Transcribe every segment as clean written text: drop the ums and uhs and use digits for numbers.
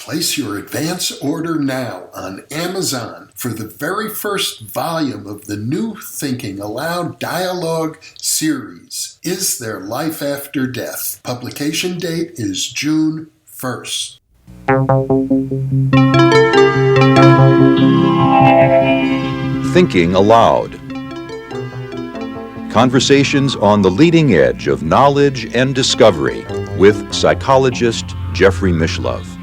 Place your advance order now on Amazon for the very first volume of the new Thinking Aloud Dialogue series, Is There Life After Death? Publication date is June 1st. Thinking Aloud. Conversations on the leading edge of knowledge and discovery with psychologist Jeffrey Mishlove.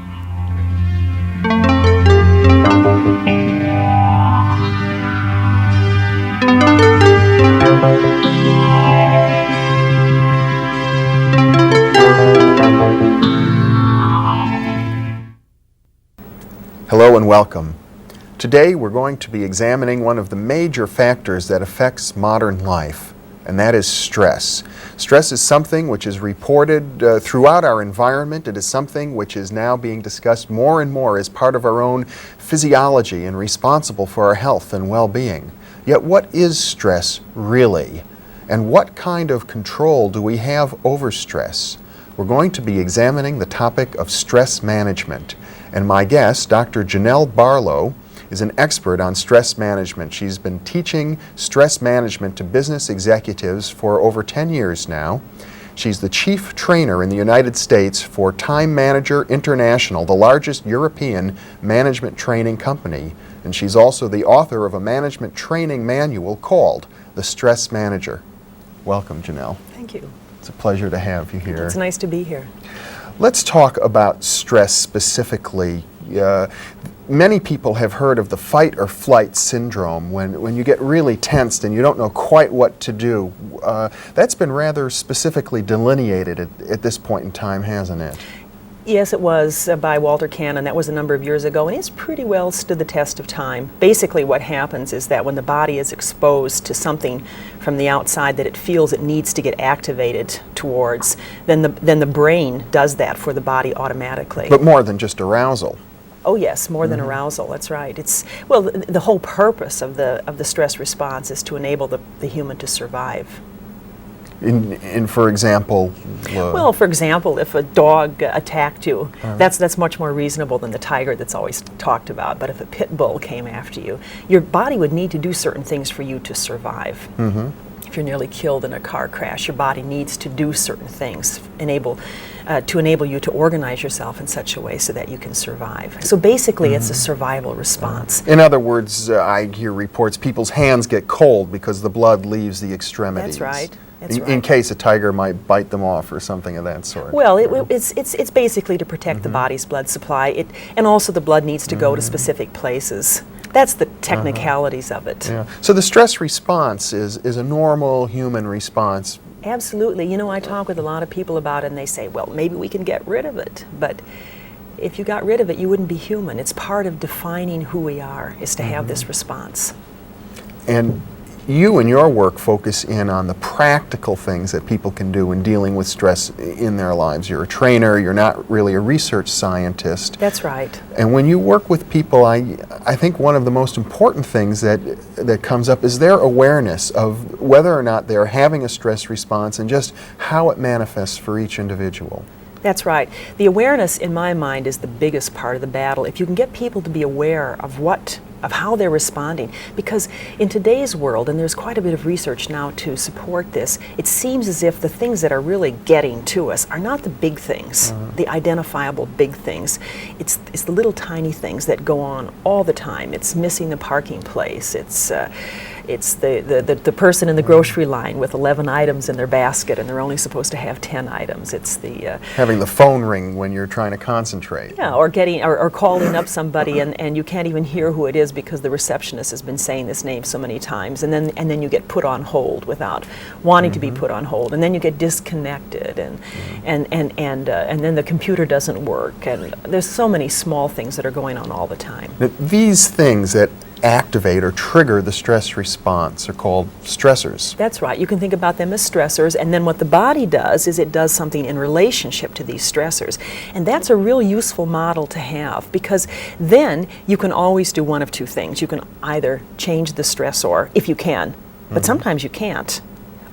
Hello and welcome. Today we're going to be examining one of the major factors that affects modern life, and that is stress. Stress is something which is reported throughout our environment. It is something which is now being discussed more and more as part of our own physiology and responsible for our health and well-being. Yet what is stress really? And what kind of control do we have over stress? We're going to be examining the topic of stress management. And my guest, Dr. Janelle Barlow, is an expert on stress management. She's been teaching stress management to business executives for over 10 years now. She's the chief trainer in the United States for Time Manager International, the largest European management training company. And she's also the author of a management training manual called The Stress Manager. Welcome, Janelle. Thank you. It's a pleasure to have you here. It's nice to be here. Let's talk about stress specifically. Many people have heard of the fight or flight syndrome when you get really tensed and you don't know quite what to do. That's been rather specifically delineated at this point in time, hasn't it? Yes, it was by Walter Cannon. That was a number of years ago, and it's pretty well stood the test of time. Basically what happens is that when the body is exposed to something from the outside that it feels it needs to get activated towards, then the brain does that for the body automatically. But more than just arousal. Oh yes, more than arousal, that's right. Well, the whole purpose of the stress response is to enable the human to survive. For example? Well, for example, if a dog attacked you, that's much more reasonable than the tiger that's always talked about. But if a pit bull came after you, your body would need to do certain things for you to survive. Mm-hmm. If you're nearly killed in a car crash, your body needs to do certain things to enable you to organize yourself in such a way so that you can survive. So basically, it's a survival response. In other words, I hear reports people's hands get cold because the blood leaves the extremities. That's right. In case a tiger might bite them off or something of that sort. Well, it's basically to protect the body's blood supply, and also the blood needs to go to specific places. That's the technicalities of it. Yeah. So the stress response is a normal human response. Absolutely. You know, I talk with a lot of people about it, and they say, well, maybe we can get rid of it. But if you got rid of it, you wouldn't be human. It's part of defining who we are, is to have this response. And you and your work focus in on the practical things that people can do in dealing with stress in their lives. You're a trainer, you're not really a research scientist. That's right. And when you work with people, I think one of the most important things that comes up is their awareness of whether or not they're having a stress response and just how it manifests for each individual. That's right. The awareness, in my mind, is the biggest part of the battle. If you can get people to be aware of how they're responding, because in today's world, and there's quite a bit of research now to support this, it seems as if the things that are really getting to us are not the big things, the identifiable big things. It's the little tiny things that go on all the time. It's missing the parking place. It's the person in the grocery line with 11 items in their basket and they're only supposed to have 10 items. It's the having the phone ring when you're trying to concentrate. Yeah, or calling up somebody and you can't even hear who it is because the receptionist has been saying this name so many times, and then you get put on hold without wanting to be put on hold, and then you get disconnected, and then the computer doesn't work, and there's so many small things that are going on all the time. These things that activate or trigger the stress response are called stressors. That's right. You can think about them as stressors, and then what the body does is it does something in relationship to these stressors. And that's a real useful model to have, because then you can always do one of two things. You can either change the stressor, if you can, but sometimes you can't.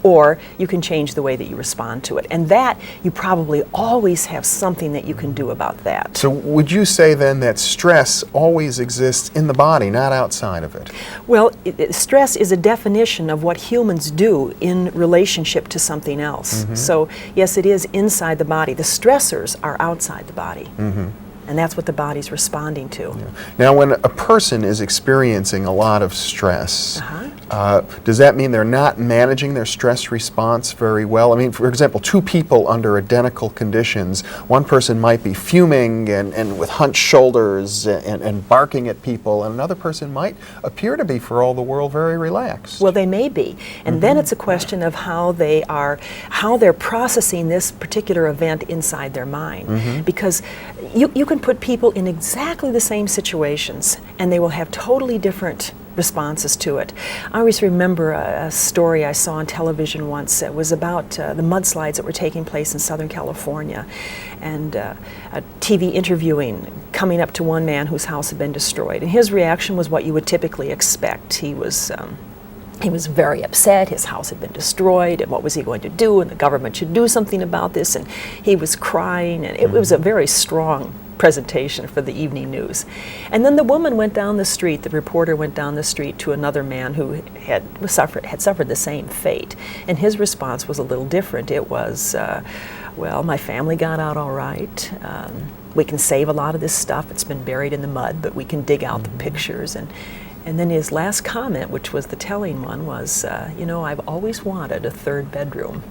or you can change the way that you respond to it. And that, you probably always have something that you can do about that. So would you say then that stress always exists in the body, not outside of it? Well, stress is a definition of what humans do in relationship to something else. So yes, it is inside the body. The stressors are outside the body. And that's what the body's responding to. Now, when a person is experiencing a lot of stress, does that mean they're not managing their stress response very well? I mean, for example, two people under identical conditions, one person might be fuming and with hunched shoulders and barking at people, and another person might appear to be, for all the world, very relaxed. Well, they may be. And then it's a question of how they're processing this particular event inside their mind. Because you can put people in exactly the same situations, and they will have totally different responses to it. I always remember a story I saw on television once. It was about the mudslides that were taking place in Southern California, and a TV interviewing coming up to one man whose house had been destroyed, and his reaction was what you would typically expect. He was very upset. His house had been destroyed, and what was he going to do? And the government should do something about this. And he was crying, and it was a very strong presentation for the evening news. And then the woman went down the street, the reporter went down the street to another man who had suffered the same fate. And his response was a little different. It was, well, my family got out all right. We can save a lot of this stuff. It's been buried in the mud, but we can dig out the pictures. And then his last comment, which was the telling one, was, you know, I've always wanted a third bedroom.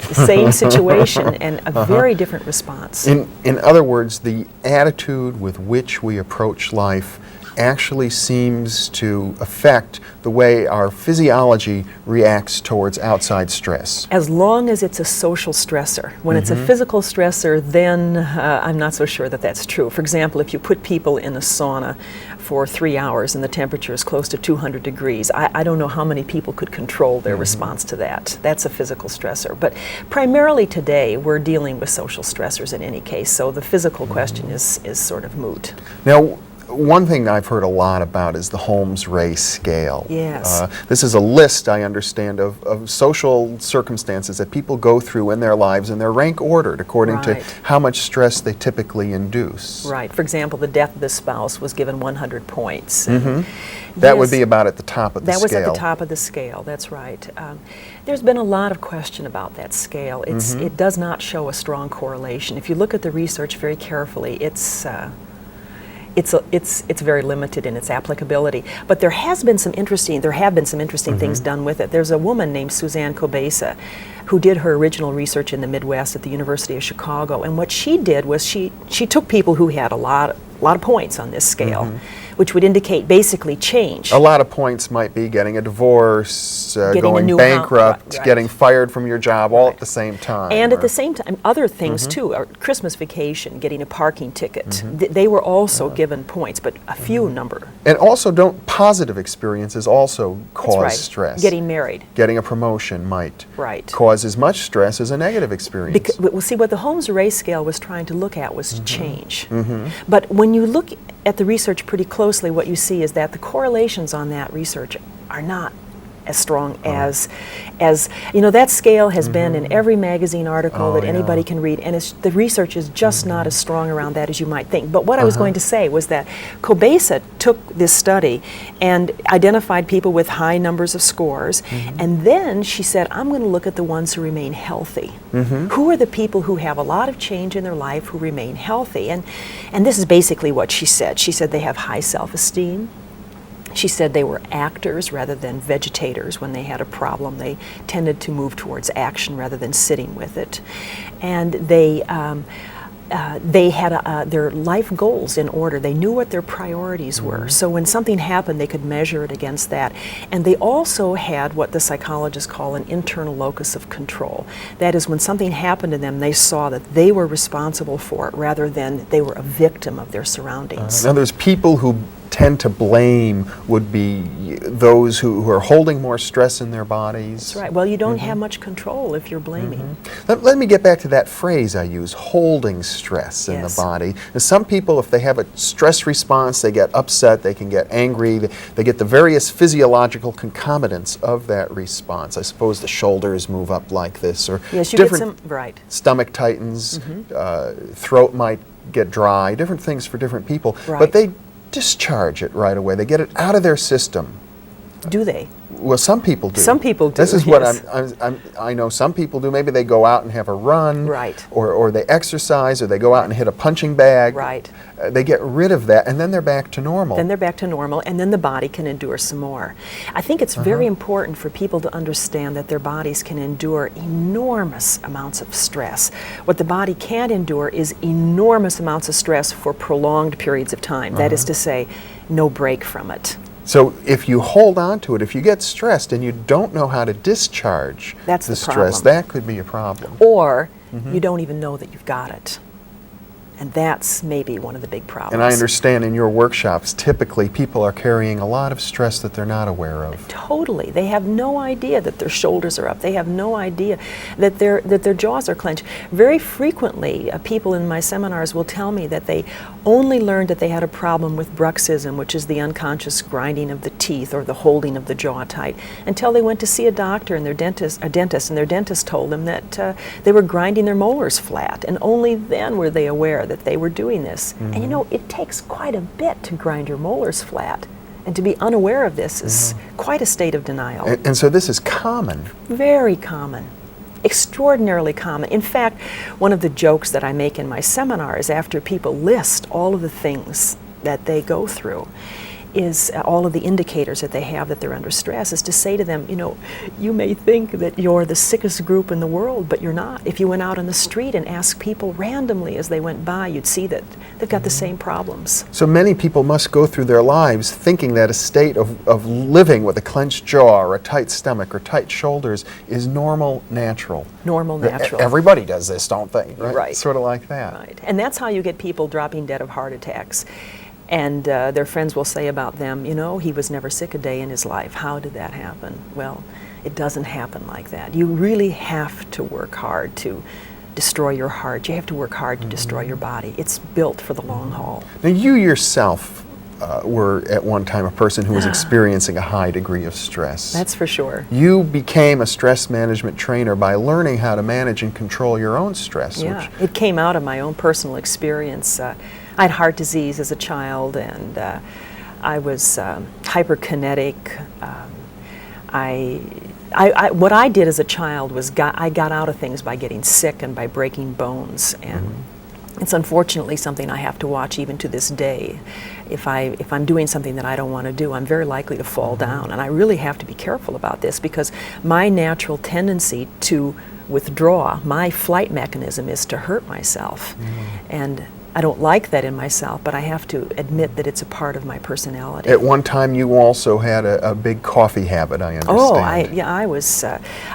The same situation and a very different response. In other words, the attitude with which we approach life actually seems to affect the way our physiology reacts towards outside stress. As long as it's a social stressor. When it's a physical stressor, then I'm not so sure that that's true. For example, if you put people in a sauna for 3 hours and the temperature is close to 200 degrees, I don't know how many people could control their response to that. That's a physical stressor. But primarily today, we're dealing with social stressors in any case, so the physical question is sort of moot. Now, one thing I've heard a lot about is the Holmes-Rahe scale. Yes. This is a list, I understand, of social circumstances that people go through in their lives, and they're rank ordered according to how much stress they typically induce. Right. For example, the death of the spouse was given 100 points. That would be about at the top of the scale. That was at the top of the scale, that's right. There's been a lot of question about that scale. It does not show a strong correlation. If you look at the research very carefully, it's very limited in its applicability. But there have been some interesting things done with it. There's a woman named Suzanne Kobesa who did her original research in the Midwest at the University of Chicago. And what she did was she took people who had a lot of points on this scale, which would indicate basically change. A lot of points might be getting a divorce, going bankrupt, right. getting fired from your job all at the same time. And at the same time, other things too, Christmas vacation, getting a parking ticket. They were also given points, but a few number. And also, don't positive experiences also cause stress? Getting married. Getting a promotion might cause as much stress as a negative experience. Well, see, what the Holmes-Rahe scale was trying to look at was change. But when you look at the research pretty closely, what you see is that the correlations on that research are not as strong as you know, that scale has been in every magazine article that anybody can read, and the research is just not as strong around that as you might think. But what I was going to say was that Kobesa took this study and identified people with high numbers of scores, and then she said, I'm going to look at the ones who remain healthy. Who are the people who have a lot of change in their life who remain healthy? And this is basically what she said. She said they have high self-esteem. She said they were actors rather than vegetators. When they had a problem, they tended to move towards action rather than sitting with it. And they had their life goals in order. They knew what their priorities were. So when something happened, they could measure it against that. And they also had what the psychologists call an internal locus of control. That is, when something happened to them, they saw that they were responsible for it rather than they were a victim of their surroundings. Now, there's people who tend to blame would be those who are holding more stress in their bodies. That's right. Well, you don't have much control if you're blaming. Let me get back to that phrase I use, holding stress in the body. Now, some people, if they have a stress response, they get upset, they can get angry, they get the various physiological concomitants of that response. I suppose the shoulders move up like this, or yes, you different get some, right. stomach tightens, throat might get dry, different things for different people. Right. But they discharge it right away. They get it out of their system. Do they? Well, some people do. Some people do. This is yes. what I know some people do. Maybe they go out and have a run, right. or they exercise, or they go out and hit a punching bag. Right. They get rid of that, and then they're back to normal. Then they're back to normal, and then the body can endure some more. I think it's very important for people to understand that their bodies can endure enormous amounts of stress. What the body can't endure is enormous amounts of stress for prolonged periods of time. That is to say, no break from it. So if you hold on to it, if you get stressed and you don't know how to discharge That's the the stress, problem. that could be a problem. Or you don't even know that you've got it. And that's maybe one of the big problems. And I understand in your workshops, typically people are carrying a lot of stress that they're not aware of. Totally. They have no idea that their shoulders are up. They have no idea that their jaws are clenched. Very frequently, people in my seminars will tell me that they only learned that they had a problem with bruxism, which is the unconscious grinding of the teeth or the holding of the jaw tight, until they went to see a doctor and their dentist, and their dentist told them that they were grinding their molars flat, and only then were they aware that they were doing this. And you know, it takes quite a bit to grind your molars flat. And to be unaware of this is quite a state of denial. And so this is common. Very common. Extraordinarily common. In fact, one of the jokes that I make in my seminars after people list all of the things that they go through is all of the indicators that they have that they're under stress, is to say to them, you know, you may think that you're the sickest group in the world, but you're not. If you went out on the street and asked people randomly as they went by, you'd see that they've got the same problems. So many people must go through their lives thinking that a state of living with a clenched jaw or a tight stomach or tight shoulders is normal, natural. Normal, natural. Everybody does this, don't they? Right. Sort of like that. Right. And that's how you get people dropping dead of heart attacks. And their friends will say about them, you know, he was never sick a day in his life. How did that happen? Well, it doesn't happen like that. You really have to work hard to destroy your heart. You have to work hard to destroy your body. It's built for the long haul. Now, you yourself were at one time a person who was experiencing a high degree of stress. That's for sure. You became a stress management trainer by learning how to manage and control your own stress. Yeah, it came out of my own personal experience. I had heart disease as a child, and I was hyperkinetic. What I did as a child was I got out of things by getting sick and by breaking bones, and it's unfortunately something I have to watch even to this day. If I'm doing something that I don't want to do, I'm very likely to fall down, and I really have to be careful about this, because my natural tendency to withdraw, my flight mechanism is to hurt myself, and I don't like that in myself, but I have to admit that it's a part of my personality. At one time, you also had a big coffee habit, I understand. Oh, I was.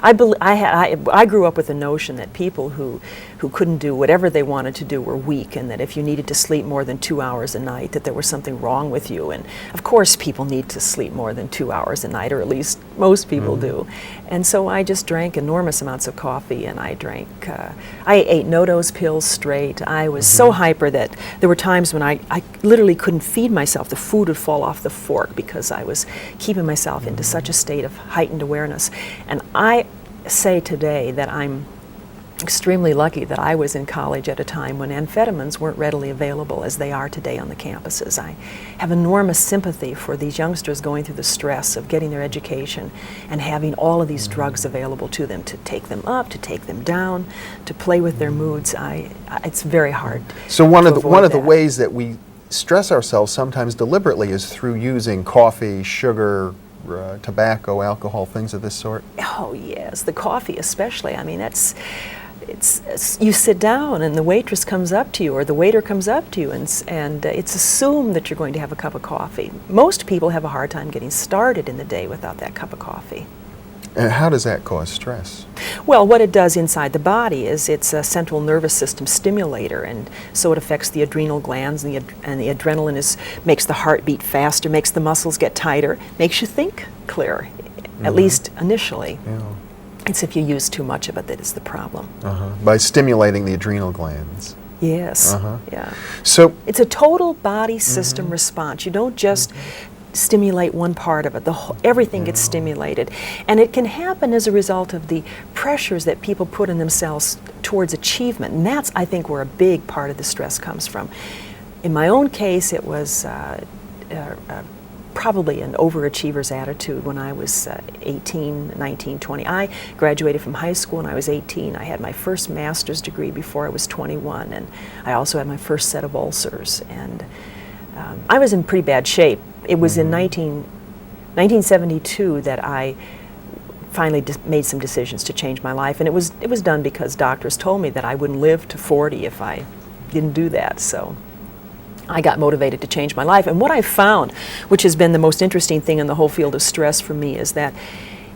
I grew up with the notion that people who couldn't do whatever they wanted to do were weak, and that if you needed to sleep more than 2 hours a night, that there was something wrong with you. And of course, people need to sleep more than 2 hours a night, or at least most people do. And so I just drank enormous amounts of coffee, and I ate no-dose pills straight. I was so hyper that there were times when I literally couldn't feed myself. The food would fall off the fork because I was keeping myself into such a state of heightened awareness. And I say today that I'm extremely lucky that I was in college at a time when amphetamines weren't readily available as they are today on the campuses. I have enormous sympathy for these youngsters going through the stress of getting their education and having all of these drugs available to them, to take them up, to take them down, to play with their moods. It's very hard. So one of the ways that we stress ourselves sometimes deliberately is through using coffee, sugar, tobacco, alcohol, things of this sort. Oh yes, the coffee especially. I mean, you sit down and the waitress comes up to you, or the waiter comes up to you, and it's assumed that you're going to have a cup of coffee. Most people have a hard time getting started in the day without that cup of coffee. And how does that cause stress? Well, what it does inside the body is it's a central nervous system stimulator, and so it affects the adrenal glands, and the adrenaline makes the heart beat faster, makes the muscles get tighter, makes you think clearer, at least initially. Yeah. It's if you use too much of it that is the problem. By stimulating the adrenal glands. Yes. Yeah. So It's a total body system response. You don't just stimulate one part of it. Everything gets stimulated. And it can happen as a result of the pressures that people put on themselves towards achievement. And that's, I think, where a big part of the stress comes from. In my own case, it was probably an overachiever's attitude when I was 18, 19, 20. I graduated from high school when I was 18. I had my first master's degree before I was 21, and I also had my first set of ulcers. And I was in pretty bad shape. It was in 1972 that I finally made some decisions to change my life, and it was done because doctors told me that I wouldn't live to 40 if I didn't do that. So I got motivated to change my life. And what I found, which has been the most interesting thing in the whole field of stress for me, is that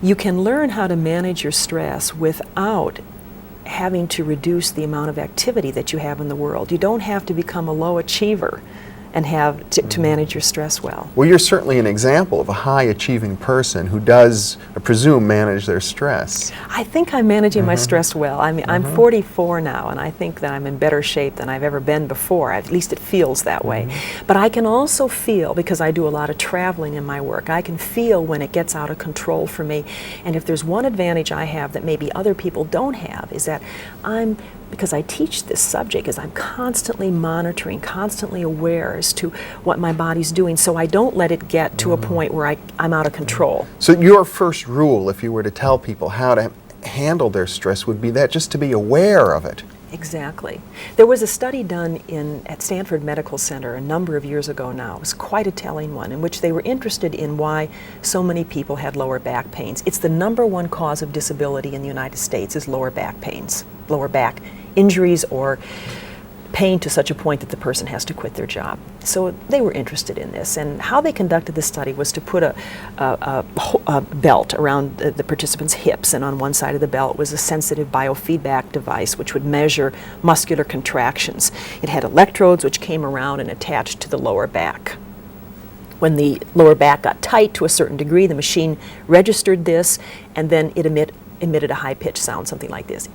you can learn how to manage your stress without having to reduce the amount of activity that you have in the world. You don't have to become a low achiever and have to manage your stress well. Well, you're certainly an example of a high-achieving person who does, I presume, manage their stress. I think I'm managing my stress well. I mean, I'm 44 now, and I think that I'm in better shape than I've ever been before. At least it feels that way. But I can also feel, because I do a lot of traveling in my work, I can feel when it gets out of control for me. And if there's one advantage I have that maybe other people don't have, is that because I teach this subject, is I'm constantly monitoring, constantly aware as to what my body's doing, so I don't let it get to a point where I'm out of control. So your first rule, if you were to tell people how to handle their stress, would be that just to be aware of it. Exactly. There was a study done at Stanford Medical Center a number of years ago now. It was quite a telling one, in which they were interested in why so many people had lower back pains. It's the #1 cause of disability in the United States is lower back pains, lower back injuries or pain to such a point that the person has to quit their job. So they were interested in this, and how they conducted the study was to put a belt around the participants' hips, and on one side of the belt was a sensitive biofeedback device which would measure muscular contractions. It had electrodes which came around and attached to the lower back. When the lower back got tight to a certain degree, the machine registered this, and then it emitted a high-pitched sound, something like this.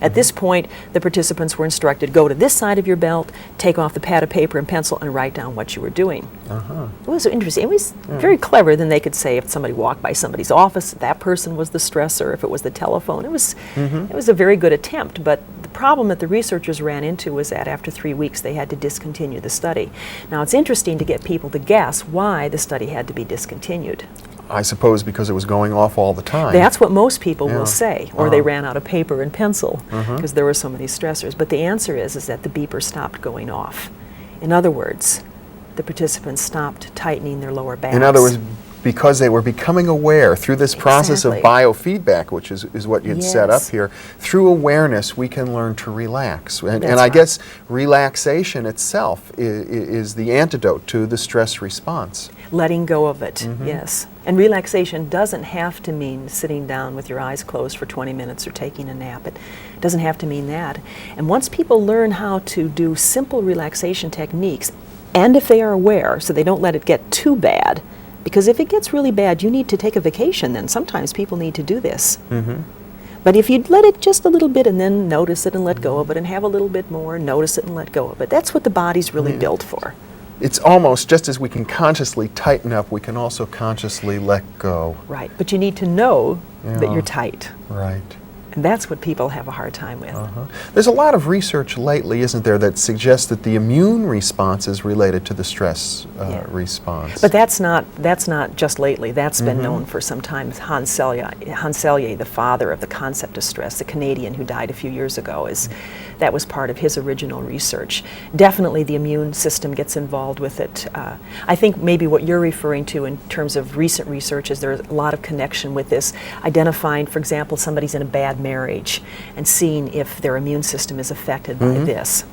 At this point, the participants were instructed, go to this side of your belt, take off the pad of paper and pencil, and write down what you were doing. It was interesting. It was very clever. Then they could say if somebody walked by somebody's office, that person was the stressor. If it was the telephone, it was a very good attempt. But the problem that the researchers ran into was that after 3 weeks, they had to discontinue the study. Now, it's interesting to get people to guess why the study had to be discontinued. I suppose because it was going off all the time. That's what most people will say, or they ran out of paper and pencil because there were so many stressors. But the answer is that the beeper stopped going off. In other words, the participants stopped tightening their lower backs. In other words, because they were becoming aware through this process of biofeedback, which is what you'd set up here, through awareness we can learn to relax. And I guess relaxation itself is the antidote to the stress response. Letting go of it, yes. And relaxation doesn't have to mean sitting down with your eyes closed for 20 minutes or taking a nap. It doesn't have to mean that. And once people learn how to do simple relaxation techniques, and if they are aware, so they don't let it get too bad, because if it gets really bad, you need to take a vacation then. Sometimes people need to do this. But if you'd let it just a little bit and then notice it and let go of it and have a little bit more, notice it and let go of it, that's what the body's really built for. It's almost just as we can consciously tighten up, we can also consciously let go. Right, but you need to know that you're tight. Right. And that's what people have a hard time with. There's a lot of research lately, isn't there, that suggests that the immune response is related to the stress response. But that's not just lately. That's been known for some time. Hans Selye, the father of the concept of stress, the Canadian who died a few years ago, that was part of his original research. Definitely the immune system gets involved with it. I think maybe what you're referring to in terms of recent research is there's a lot of connection with this, identifying, for example, somebody's in a bad marriage and seeing if their immune system is affected by this.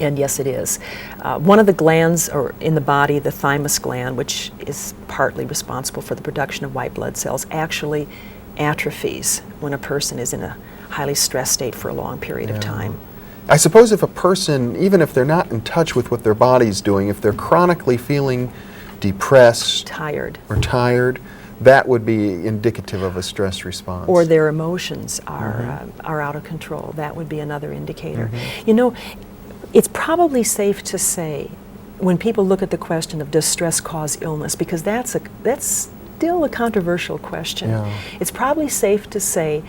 And yes, it is. One of the glands in the body, the thymus gland, which is partly responsible for the production of white blood cells, actually atrophies when a person is in a highly stressed state for a long period of time. I suppose if a person, even if they're not in touch with what their body's doing, if they're chronically feeling depressed, Tired. or tired, that would be indicative of a stress response. Or their emotions are out of control. That would be another indicator. You know, it's probably safe to say, when people look at the question of does stress cause illness, because that's still a controversial question. It's probably safe to say,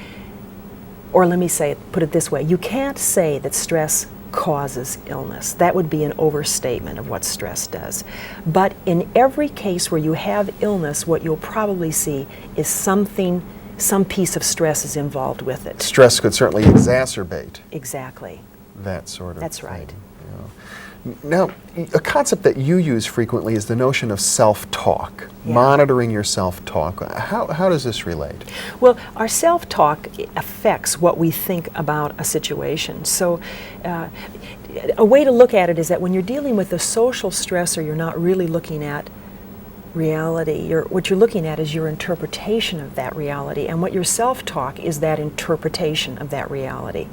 or let me say it, put it this way, you can't say that stress causes illness. That would be an overstatement of what stress does. But in every case where you have illness, what you'll probably see is some piece of stress is involved with it. Stress could certainly exacerbate. Exactly. That sort of That's thing. right. Now, a concept that you use frequently is the notion of self-talk, monitoring your self-talk. How does this relate? Well, our self-talk affects what we think about a situation. So a way to look at it is that when you're dealing with a social stressor, you're not really looking at reality. What you're looking at is your interpretation of that reality, and what your self-talk is that interpretation of that reality.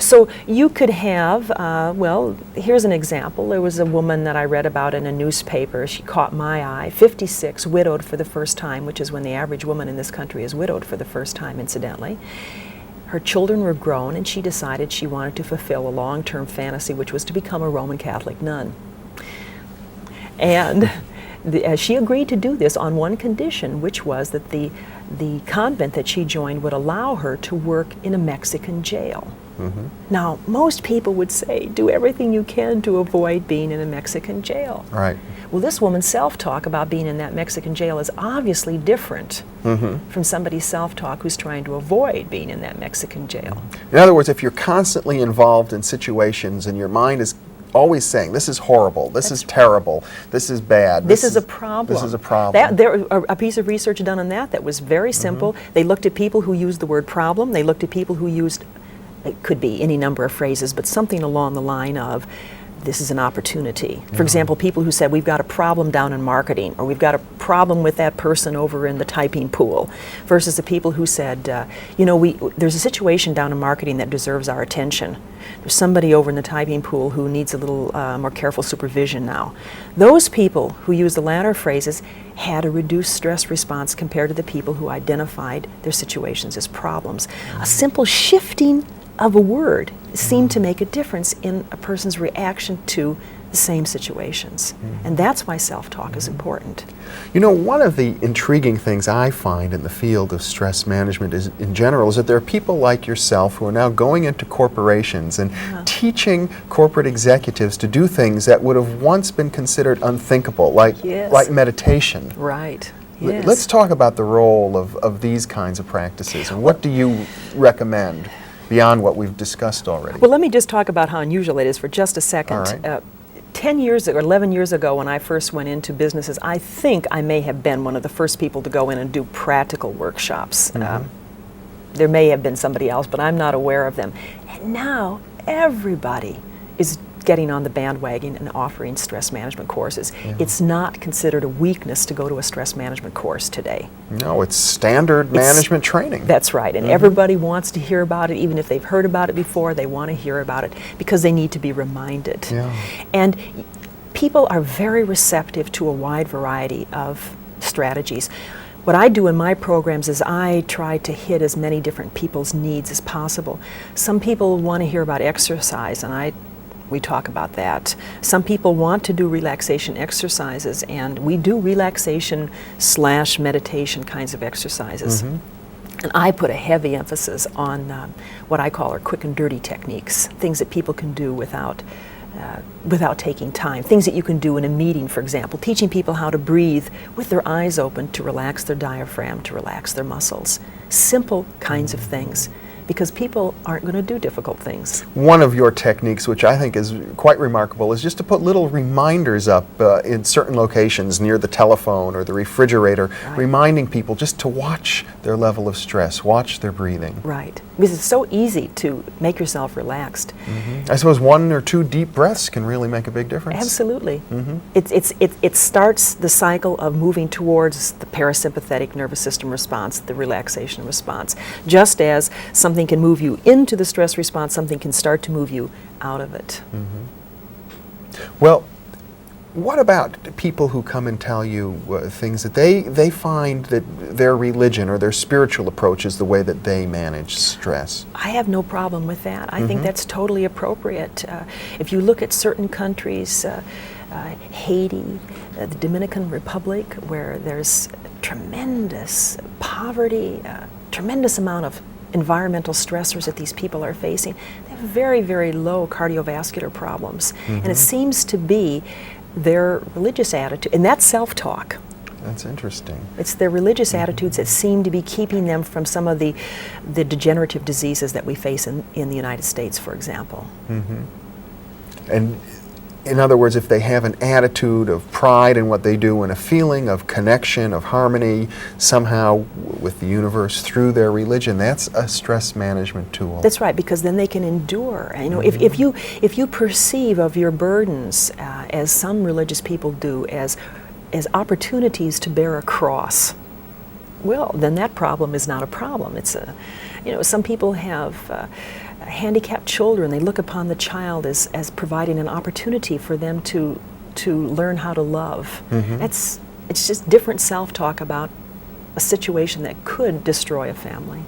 So you could have, well, here's an example. There was a woman that I read about in a newspaper. She caught my eye, 56, widowed for the first time, which is when the average woman in this country is widowed for the first time, incidentally. Her children were grown, and she decided she wanted to fulfill a long-term fantasy, which was to become a Roman Catholic nun. And she agreed to do this on one condition, which was that the convent that she joined would allow her to work in a Mexican jail. Now, most people would say, do everything you can to avoid being in a Mexican jail. Right. Well, this woman's self-talk about being in that Mexican jail is obviously different from somebody's self-talk who's trying to avoid being in that Mexican jail. In other words, if you're constantly involved in situations and your mind is always saying, this is horrible, this is terrible, this is bad. This is a problem. This is a problem. There a piece of research done on that was very simple. They looked at people who used the word problem. They looked at people who used, it could be any number of phrases, but something along the line of, this is an opportunity. For example, people who said, we've got a problem down in marketing, or we've got a problem with that person over in the typing pool, versus the people who said, you know, there's a situation down in marketing that deserves our attention. There's somebody over in the typing pool who needs a little more careful supervision now. Those people who used the latter phrases had a reduced stress response compared to the people who identified their situations as problems. A simple shifting of a word seemed to make a difference in a person's reaction to the same situations. And that's why self-talk is important. You know, one of the intriguing things I find in the field of stress management in general is that there are people like yourself who are now going into corporations and teaching corporate executives to do things that would have once been considered unthinkable, like meditation. Right. Yes. Let's talk about the role of these kinds of practices, and what do you recommend beyond what we've discussed already? Well, let me just talk about how unusual it is for just a second. All right. 10 years ago, or 11 years ago, when I first went into businesses, I think I may have been one of the first people to go in and do practical workshops. There may have been somebody else, but I'm not aware of them. And now everybody is getting on the bandwagon and offering stress management courses. It's not considered a weakness to go to a stress management course today. No, it's standard management training. That's right, and everybody wants to hear about it. Even if they've heard about it before, they want to hear about it because they need to be reminded. And people are very receptive to a wide variety of strategies. What I do in my programs is I try to hit as many different people's needs as possible. Some people want to hear about exercise, and we talk about that. Some people want to do relaxation exercises, and we do relaxation/meditation kinds of exercises. And I put a heavy emphasis on what I call our quick and dirty techniques, things that people can do without taking time, things that you can do in a meeting, for example, teaching people how to breathe with their eyes open to relax their diaphragm, to relax their muscles. Simple kinds of things because people aren't going to do difficult things. One of your techniques, which I think is quite remarkable, is just to put little reminders up in certain locations near the telephone or the refrigerator, Right. reminding people just to watch their level of stress, watch their breathing. Right. Because it's so easy to make yourself relaxed. I suppose 1 or 2 deep breaths can really make a big difference. Absolutely. It starts the cycle of moving towards the parasympathetic nervous system response, the relaxation response. Just as something can move you into the stress response, something can start to move you out of it. Well, what about people who come and tell you things that they find that their religion or their spiritual approach is the way that they manage stress? I have no problem with that. I think that's totally appropriate. If you look at certain countries, Haiti, the Dominican Republic, where there's tremendous poverty, tremendous amount of environmental stressors that these people are facing, they have very, very low cardiovascular problems. And it seems to be their religious attitude, and that's self-talk. That's interesting. It's their religious attitudes that seem to be keeping them from some of the degenerative diseases that we face in the United States, for example. And in other words, if they have an attitude of pride in what they do and a feeling of connection, of harmony, somehow with the universe through their religion, that's a stress management tool. That's right, because then they can endure. You know, if you perceive of your burdens, as some religious people do, as opportunities to bear a cross, well, then that problem is not a problem. It's some people have handicapped children. They look upon the child as providing an opportunity for them to learn how to love. It's just different self-talk about a situation that could destroy a family.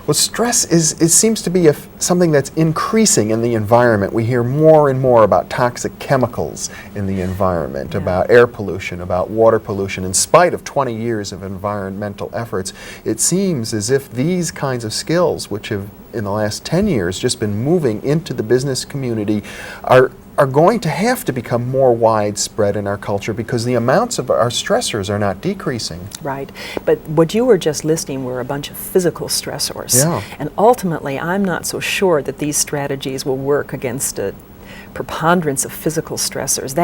Well, stress it seems to be something that's increasing in the environment. We hear more and more about toxic chemicals in the environment, about air pollution, about water pollution. In spite of 20 years of environmental efforts, it seems as if these kinds of skills, which have in the last 10 years just been moving into the business community, are going to have to become more widespread in our culture because the amounts of our stressors are not decreasing. Right. But what you were just listing were a bunch of physical stressors. Yeah. And ultimately, I'm not so sure that these strategies will work against a preponderance of physical stressors.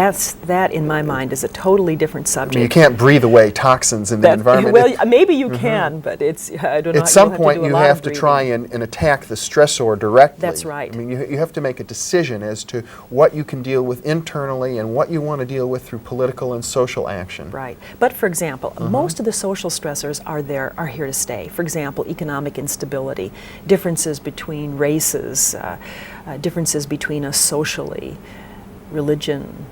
That, in my mind, is a totally different subject. I mean, you can't breathe away toxins in the environment. Well, maybe you can, but I don't know. At some point, you have to try and attack the stressor directly. That's right. I mean, you have to make a decision as to what you can deal with internally and what you want to deal with through political and social action. Right. But for example, most of the social stressors are here to stay. For example, economic instability, differences between races, differences between us socially, religion,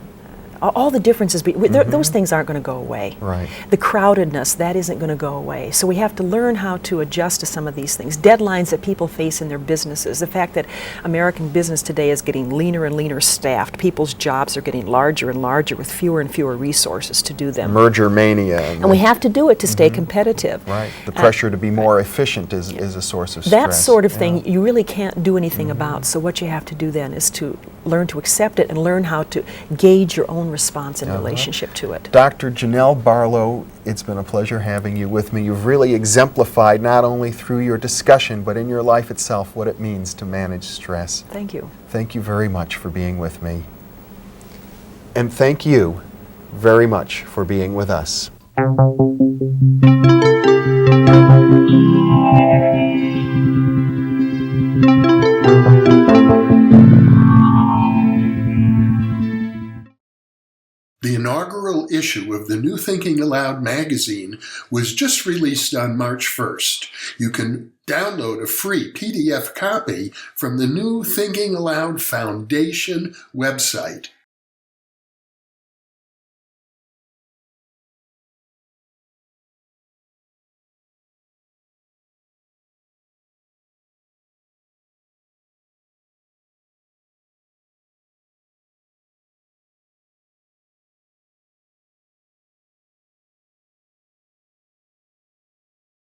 all the differences, those things aren't going to go away. Right. The crowdedness, that isn't going to go away. So we have to learn how to adjust to some of these things. Deadlines that people face in their businesses, the fact that American business today is getting leaner and leaner staffed. People's jobs are getting larger and larger with fewer and fewer resources to do them. Merger mania. And we have to do it to stay competitive. Right. The pressure to be more efficient is a source of stress. That sort of thing you really can't do anything about. So what you have to do then is to learn to accept it and learn how to gauge your own response in relationship to it. Dr. Janelle Barlow, it's been a pleasure having you with me. You've really exemplified not only through your discussion but in your life itself what it means to manage stress. Thank you. Thank you very much for being with me. And thank you very much for being with us. The inaugural issue of the New Thinking Aloud magazine was just released on March 1st. You can download a free PDF copy from the New Thinking Aloud Foundation website